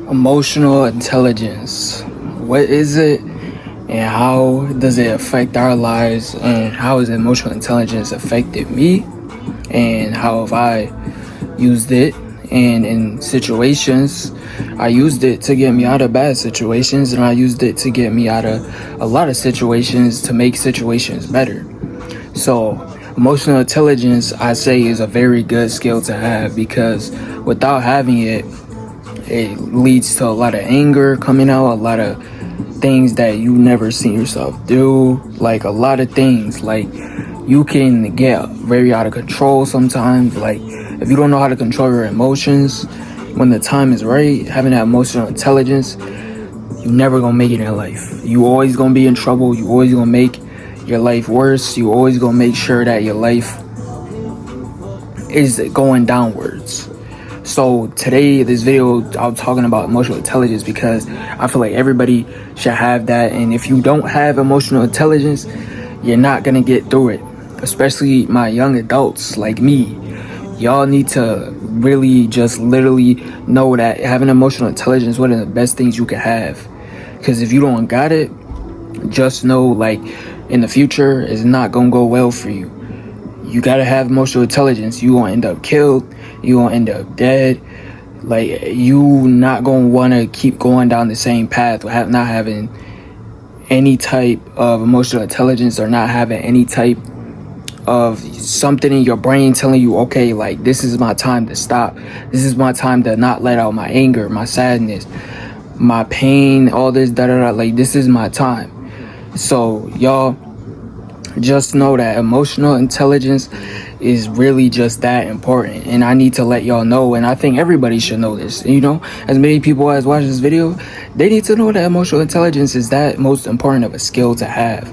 Emotional intelligence. What is it and how does it affect our lives, and how has emotional intelligence affected me, and how have I used it? And in situations, I used it to get me out of bad situations, and I used it to get me out of a lot of situations to make situations better. So emotional intelligence, I say, is a very good skill to have, because without having it, it leads to a lot of anger coming out, a lot of things that you never seen yourself do, like a lot of things. Like, you can get very out of control sometimes. Like, if you don't know how to control your emotions when the time is right, having that emotional intelligence, you never gonna make it in life. You always gonna be in trouble. You always gonna make your life worse. You always gonna make sure that your life is going downwards. So today, this video, I'm talking about emotional intelligence because I feel like everybody should have that. And if you don't have emotional intelligence, you're not gonna get through it. Especially my young adults like me. Y'all need to really just literally know that having emotional intelligence is one of the best things you can have. Because if you don't got it, just know, like, in the future, it's not gonna go well for you. You gotta have emotional intelligence. You gonna end up killed. You gonna end up dead. Like, you not gonna wanna keep going down the same path without not having any type of emotional intelligence, or not having any type of something in your brain telling you, okay, like, this is my time to stop. This is my time to not let out my anger, my sadness, my pain, all this, da-da-da. Like, this is my time. So, y'all, just know that emotional intelligence is really just that important, and I need to let y'all know, and I think everybody should know this. You know, as many people as watch this video, they need to know that emotional intelligence is that most important of a skill to have.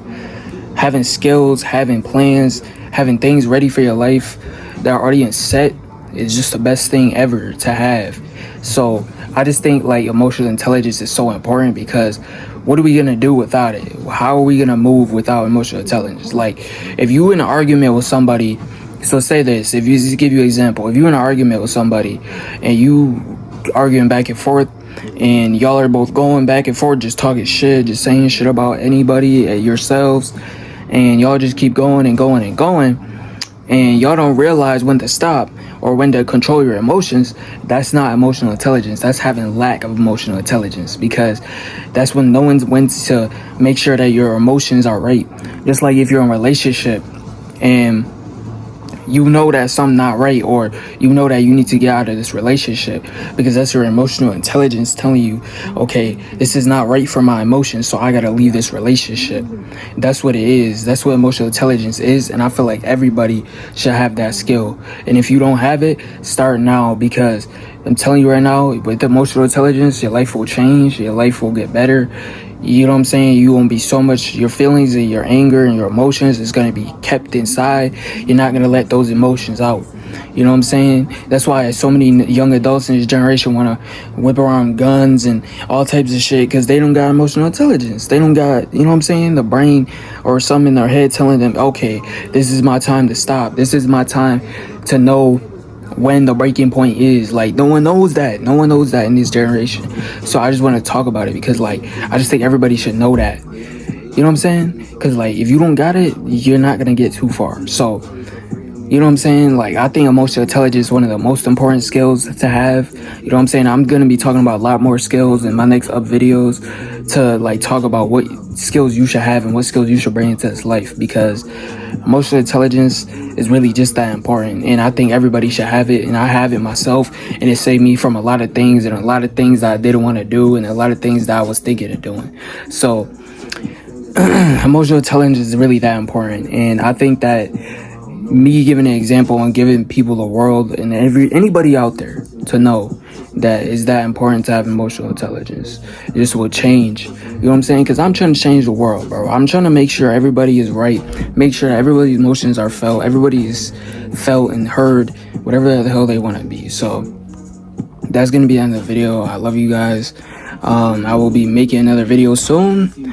Having skills, having plans, having things ready for your life that are already set is just the best thing ever to have. So I just think, like, emotional intelligence is so important, because what are we gonna do without it? How are we gonna move without emotional intelligence? Like, if you in an argument with somebody, so say this, if you just give you an example, if you're in an argument with somebody and you arguing back and forth, and y'all are both going back and forth, just talking shit, just saying shit about anybody, yourselves, and y'all just keep going and going and going, and y'all don't realize when to stop or when to control your emotions, that's not emotional intelligence. That's having lack of emotional intelligence, because that's when no one's went to make sure that your emotions are right. Just like if you're in a relationship and you know that something not right, or you know that you need to get out of this relationship, because that's your emotional intelligence telling you, okay, this is not right for my emotions, so I gotta leave this relationship. That's what it is. That's what emotional intelligence is, and I feel like everybody should have that skill. And if you don't have it, start now, because I'm telling you right now, with emotional intelligence, your life will change, your life will get better. You know what I'm saying? You won't be so much, your feelings and your anger and your emotions is going to be kept inside. You're not going to let those emotions out. You know what I'm saying? That's why so many young adults in this generation want to whip around guns and all types of shit, because they don't got emotional intelligence. They don't got, you know what I'm saying, the brain or something in their head telling them, okay, this is my time to stop. This is my time to know when the breaking point is. Like, no one knows that. No one knows that in this generation. So I just want to talk about it, because, like, I just think everybody should know that. You know what I'm saying? Because, like, if you don't got it, you're not going to get too far. So, you know what I'm saying? Like, I think emotional intelligence is one of the most important skills to have. You know what I'm saying? I'm going to be talking about a lot more skills in my next up videos, to, like, talk about what skills you should have and what skills you should bring into this life, because emotional intelligence is really just that important, and I think everybody should have it, and I have it myself, and it saved me from a lot of things, and a lot of things that I didn't want to do, and a lot of things that I was thinking of doing. So emotional intelligence is really that important, and I think that me giving an example and giving people the world and anybody out there to know that is that important to have emotional intelligence, this will change. You know what I'm saying? Because I'm trying to change the world, bro. I'm trying to make sure everybody is right, make sure that everybody's emotions are felt, everybody is felt and heard, whatever the hell they want to be. So that's gonna be the end of the video. I love you guys. I will be making another video soon,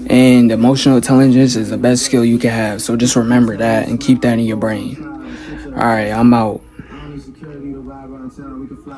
and emotional intelligence is the best skill you can have, so just remember that and keep that in your brain. All right, I'm out.